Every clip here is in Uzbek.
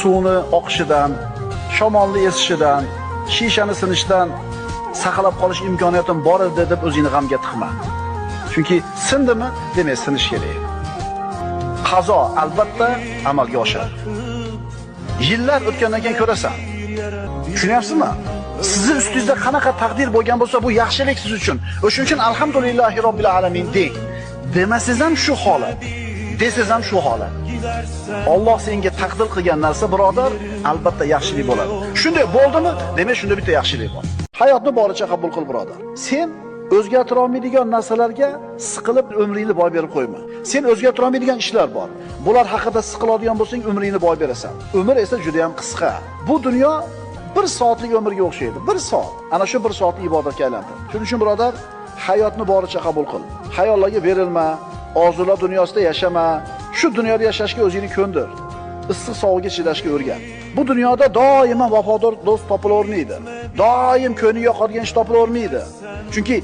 suvni oqishidan, shamolni esishidan, shishani sinishdan saqlab qolish imkoniyatim bor edi deb o'zingni g'amga tiqma. Chunki sindimi, demak sinish kerak. Qazo albatta amalga oshadi. Yillar o'tgandan keyin ko'rasan. Tushunyapsizmi? Sizni ustingizda qanaqa taqdir bo'lgan bo'lsa, bu yaxshilik siz uchun. O'shuning uchun alhamdulillahi robbil alamin deng. Demasangiz ham shu holat. Desiz ham shu holat. Alloh senga taqdir qilgan narsa, birodar, albatta yaxshilik bo'ladi. Shunday bo'ldimi? Demak, shunda bitta yaxshilik bor. Hayotni boricha qabul qil, birodar. Sen o'zgartira olmaydigan narsalarga siqilib umringni boy berib qo'yma. Sen o'zgartira olmaydigan ishlar bor. Bular haqida siqiladigan bo'lsang, umringni boy berasan. Umr esa juda ham qisqa. Bu dunyo 1 soatlik umrga o'xshaydi. 1 soat. Ana shu 1 soatni ibodatga aylantir. Shuning uchun, birodar, hayotni boricha qabul qil. Xayollarga berilma, orzular dunyosida yashama. Shu dunyoda yashashga o'zingni ko'ndir. Issiq sovuqga chidashga o'rgan. Bu dunyoda doimo vafodor do'st topilavermaydi. Doim ko'ngli yoqadigan ish topilavermaydi. Chunki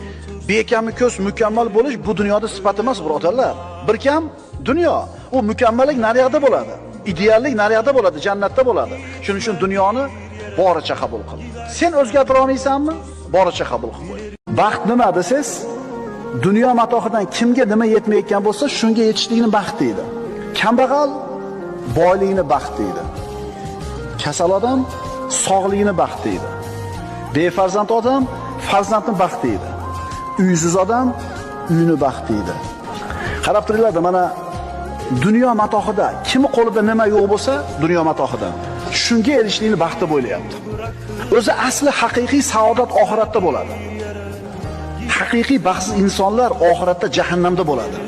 bekamni ko'z mukammal bo'lish bu dunyoda sifat emas, birodarlar. Bir kam dunyo. U mukammallik naryoqda bo'ladi. Ideallik naryoqda bo'ladi, jannatda bo'ladi. Shuning uchun dunyoni boricha qabul qil. Sen o'zgartira olmaysanmi? Boricha qabul qil qo'y. Baxt nima desiz? Dunyo matohidan kimga nima yetmayotgan bo'lsa, shunga yetishlikni baxt deydi. Kambag'al boylikni baxt deydi. Kasal odam sog'ligini baxt deydi. Befarzand odam farzandni baxt deydi. Uysiz odam uyni baxt deydi. Qarab turinglar, mana dunyo matohida kimi qo'lida nima yo'q bo'lsa, dunyo matohida shunga erishishlikni baxt deb o'ylayapti. O'zi asli haqiqiy saodat oxiratda bo'ladi. Haqiqiy baxtsiz insonlar oxiratda jahannamda bo'ladi.